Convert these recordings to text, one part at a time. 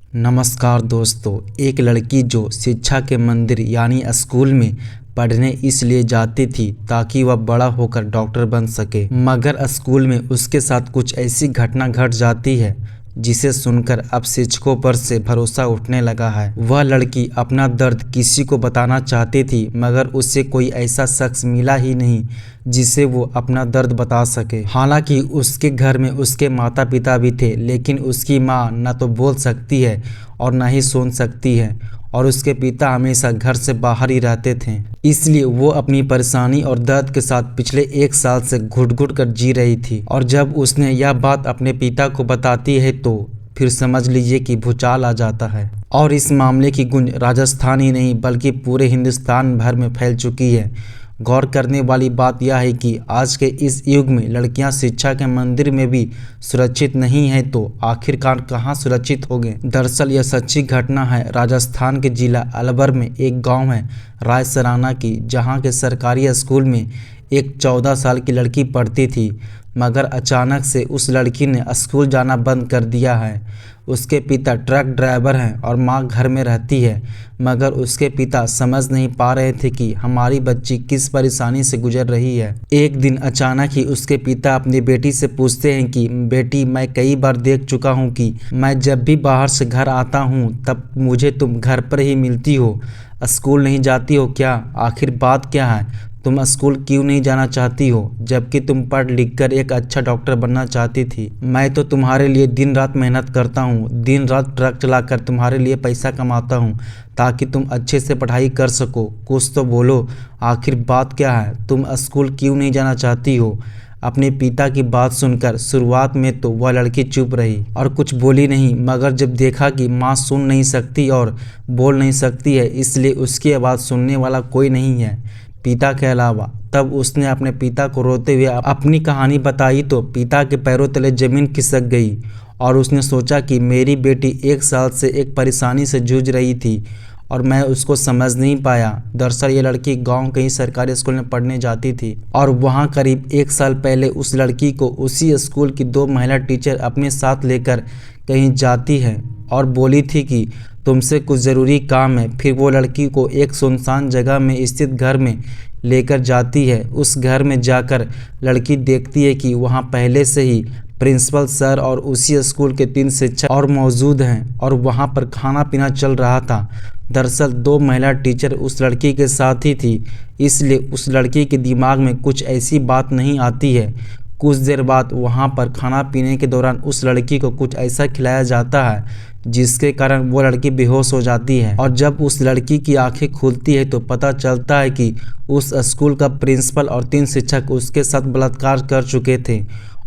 नमस्कार दोस्तों। एक लड़की जो शिक्षा के मंदिर यानी स्कूल में पढ़ने इसलिए जाती थी ताकि वह बड़ा होकर डॉक्टर बन सके, मगर स्कूल में उसके साथ कुछ ऐसी घटना घट जाती है जिसे सुनकर अब शिक्षकों पर से भरोसा उठने लगा है। वह लड़की अपना दर्द किसी को बताना चाहती थी, मगर उसे कोई ऐसा शख्स मिला ही नहीं जिसे वो अपना दर्द बता सके। हालांकि उसके घर में उसके माता पिता भी थे, लेकिन उसकी माँ न तो बोल सकती है और न ही सुन सकती है, और उसके पिता हमेशा घर से बाहर ही रहते थे। इसलिए वो अपनी परेशानी और दर्द के साथ पिछले 1 साल से घुट घुट कर जी रही थी। और जब उसने यह बात अपने पिता को बताती है तो फिर समझ लीजिए कि भूचाल आ जाता है। और इस मामले की गूंज राजस्थान ही नहीं बल्कि पूरे हिंदुस्तान भर में फैल चुकी है। गौर करने वाली बात यह है कि आज के इस युग में लड़कियां शिक्षा के मंदिर में भी सुरक्षित नहीं है, तो आखिरकार कहां सुरक्षित होंगे। दरअसल यह सच्ची घटना है राजस्थान के जिला अलवर में एक गांव है रायसराना की, जहां के सरकारी स्कूल में एक 14 साल की लड़की पढ़ती थी, मगर अचानक से उस लड़की ने स्कूल जाना बंद कर दिया है। उसके पिता ट्रक ड्राइवर हैं और मां घर में रहती है, मगर उसके पिता समझ नहीं पा रहे थे कि हमारी बच्ची किस परेशानी से गुजर रही है। एक दिन अचानक ही उसके पिता अपनी बेटी से पूछते हैं कि बेटी, मैं कई बार देख चुका हूँ कि मैं जब भी बाहर से घर आता हूँ तब मुझे तुम घर पर ही मिलती हो, स्कूल नहीं जाती हो क्या? आखिर बात क्या है? तुम स्कूल क्यों नहीं जाना चाहती हो, जबकि तुम पढ़ लिख कर एक अच्छा डॉक्टर बनना चाहती थी? मैं तो तुम्हारे लिए दिन रात मेहनत करता हूँ, दिन रात ट्रक चलाकर तुम्हारे लिए पैसा कमाता हूँ ताकि तुम अच्छे से पढ़ाई कर सको। कुछ तो बोलो, आखिर बात क्या है? तुम स्कूल क्यों नहीं जाना चाहती हो? अपने पिता की बात सुनकर शुरुआत में तो वह लड़की चुप रही और कुछ बोली नहीं, मगर जब देखा कि माँ सुन नहीं सकती और बोल नहीं सकती है, इसलिए उसकी आवाज़ सुनने वाला कोई नहीं है पिता के अलावा, तब उसने अपने पिता को रोते हुए अपनी कहानी बताई तो पिता के पैरों तले जमीन खिसक गई और उसने सोचा कि मेरी बेटी 1 साल से एक परेशानी से जूझ रही थी और मैं उसको समझ नहीं पाया। दरअसल ये लड़की गांव के ही सरकारी स्कूल में पढ़ने जाती थी और वहां करीब 1 साल पहले उस लड़की को उसी स्कूल की 2 महिला टीचर अपने साथ लेकर कहीं जाती है और बोली थी कि तुमसे कुछ ज़रूरी काम है। फिर वो लड़की को एक सुनसान जगह में स्थित घर में लेकर जाती है। उस घर में जाकर लड़की देखती है कि वहाँ पहले से ही प्रिंसिपल सर और उसी स्कूल के 3 शिक्षक और मौजूद हैं और वहाँ पर खाना पीना चल रहा था। दरअसल 2 महिला टीचर उस लड़की के साथ ही थी, इसलिए उस लड़की के दिमाग में कुछ ऐसी बात नहीं आती है। कुछ देर बाद वहाँ पर खाना पीने के दौरान उस लड़की को कुछ ऐसा खिलाया जाता है जिसके कारण वो लड़की बेहोश हो जाती है और जब उस लड़की की आंखें खुलती है तो पता चलता है कि उस स्कूल का प्रिंसिपल और 3 शिक्षक उसके साथ बलात्कार कर चुके थे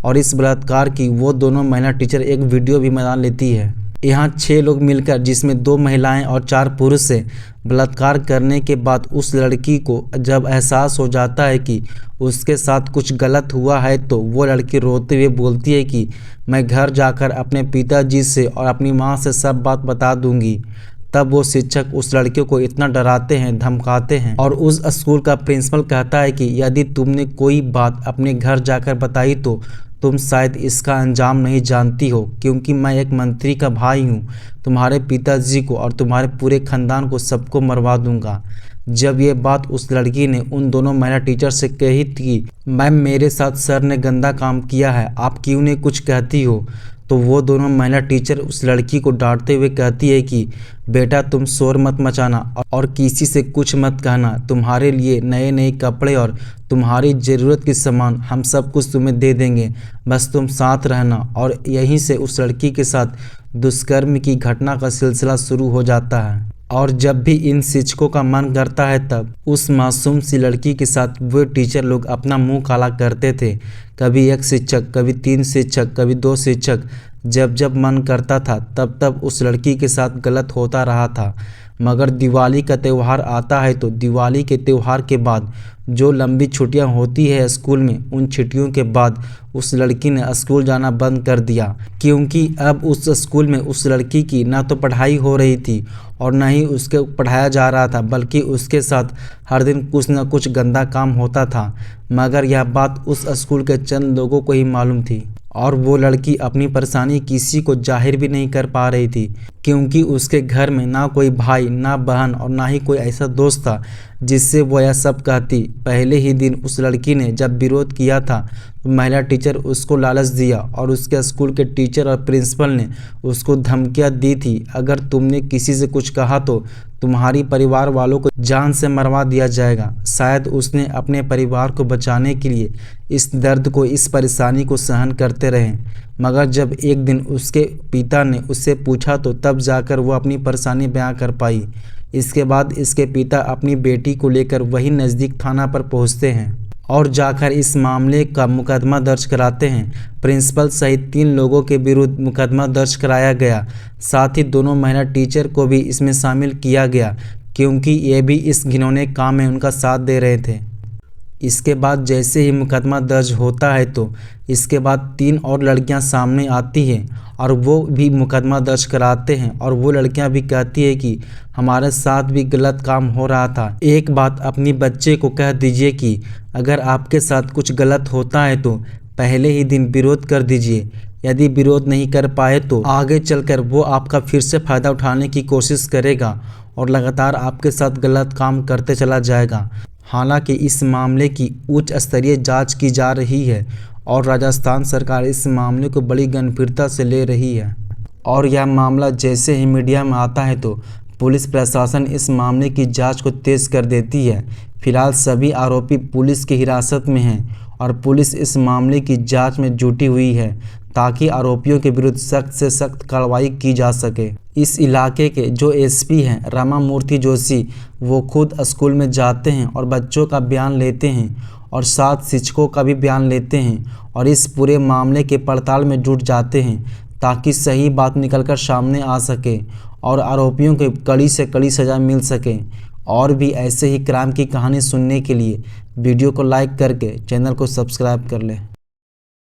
और इस बलात्कार की वो दोनों महिला टीचर एक वीडियो भी बना लेती है। यहाँ 6 लोग मिलकर, जिसमें 2 महिलाएं और 4 पुरुष से बलात्कार करने के बाद उस लड़की को जब एहसास हो जाता है कि उसके साथ कुछ गलत हुआ है तो वो लड़की रोते हुए बोलती है कि मैं घर जाकर अपने पिताजी से और अपनी माँ से सब बात बता दूंगी। तब वो शिक्षक उस लड़के को इतना डराते हैं, धमकाते हैं और उस स्कूल का प्रिंसिपल कहता है कि यदि तुमने कोई बात अपने घर जाकर बताई तो तुम शायद इसका अंजाम नहीं जानती हो, क्योंकि मैं एक मंत्री का भाई हूँ। तुम्हारे पिताजी को और तुम्हारे पूरे खानदान को सबको मरवा दूंगा। जब ये बात उस लड़की ने उन दोनों महिला टीचर से कही थी, मैम मेरे साथ सर ने गंदा काम किया है, आप क्यों नहीं कुछ कहती हो? तो वो दोनों महिला टीचर उस लड़की को डांटते हुए कहती है कि बेटा तुम शोर मत मचाना और किसी से कुछ मत कहना। तुम्हारे लिए नए नए कपड़े और तुम्हारी ज़रूरत की सामान हम सब कुछ तुम्हें दे देंगे, बस तुम साथ रहना। और यहीं से उस लड़की के साथ दुष्कर्म की घटना का सिलसिला शुरू हो जाता है। और जब भी इन शिक्षकों का मन करता है तब उस मासूम सी लड़की के साथ वो टीचर लोग अपना मुंह काला करते थे। कभी 1 शिक्षक, कभी 3 शिक्षक, कभी 2 शिक्षक, जब जब मन करता था तब तब उस लड़की के साथ गलत होता रहा था। मगर दिवाली का त्यौहार आता है तो दिवाली के त्यौहार के बाद जो लंबी छुट्टियां होती है स्कूल में, उन छुट्टियों के बाद उस लड़की ने स्कूल जाना बंद कर दिया, क्योंकि अब उस स्कूल में उस लड़की की ना तो पढ़ाई हो रही थी और ना ही उसके पढ़ाया जा रहा था, बल्कि उसके साथ हर दिन कुछ न कुछ गंदा काम होता था। मगर यह बात उस स्कूल के चंद लोगों को ही मालूम थी। और वो लड़की अपनी परेशानी किसी को जाहिर भी नहीं कर पा रही थी, क्योंकि उसके घर में ना कोई भाई, ना बहन और ना ही कोई ऐसा दोस्त था जिससे वो यह सब कहती। पहले ही दिन उस लड़की ने जब विरोध किया था तो महिला टीचर उसको लालच दिया और उसके स्कूल के टीचर और प्रिंसिपल ने उसको धमकियां दी थी, अगर तुमने किसी से कुछ कहा तो तुम्हारी परिवार वालों को जान से मरवा दिया जाएगा। शायद उसने अपने परिवार को बचाने के लिए इस दर्द को, इस परेशानी को सहन करते रहे, मगर जब एक दिन उसके पिता ने उससे पूछा तो तब जाकर वो अपनी परेशानी बयां कर पाई। इसके बाद इसके पिता अपनी बेटी को लेकर वही नज़दीक थाना पर पहुंचते हैं और जाकर इस मामले का मुकदमा दर्ज कराते हैं। प्रिंसिपल सहित 3 लोगों के विरुद्ध मुकदमा दर्ज कराया गया। साथ ही दोनों महिला टीचर को भी इसमें शामिल किया गया, क्योंकि ये भी इस घिनौने काम में उनका साथ दे रहे थे। इसके बाद जैसे ही मुकदमा दर्ज होता है तो इसके बाद 3 और लड़कियां सामने आती हैं और वो भी मुकदमा दर्ज कराते हैं और वो लड़कियां भी कहती है कि हमारे साथ भी गलत काम हो रहा था। एक बात अपनी बच्चे को कह दीजिए कि अगर आपके साथ कुछ गलत होता है तो पहले ही दिन विरोध कर दीजिए। यदि विरोध नहीं कर पाए तो आगे चलकर वो आपका फिर से फ़ायदा उठाने की कोशिश करेगा और लगातार आपके साथ गलत काम करते चला जाएगा। हालांकि इस मामले की उच्च स्तरीय जांच की जा रही है और राजस्थान सरकार इस मामले को बड़ी गंभीरता से ले रही है और यह मामला जैसे ही मीडिया में आता है तो पुलिस प्रशासन इस मामले की जांच को तेज कर देती है। फिलहाल सभी आरोपी पुलिस की हिरासत में हैं और पुलिस इस मामले की जांच में जुटी हुई है ताकि आरोपियों के विरुद्ध सख्त से सख्त कार्रवाई की जा सके। इस इलाके के जो एसपी हैं रामामूर्ति जोशी, वो खुद स्कूल में जाते हैं और बच्चों का बयान लेते हैं और साथ शिक्षकों का भी बयान लेते हैं और इस पूरे मामले के पड़ताल में जुट जाते हैं ताकि सही बात निकलकर सामने आ सके और आरोपियों को कड़ी से कड़ी सज़ा मिल सके। और भी ऐसे ही क्राइम की कहानी सुनने के लिए वीडियो को लाइक करके चैनल को सब्सक्राइब कर लें।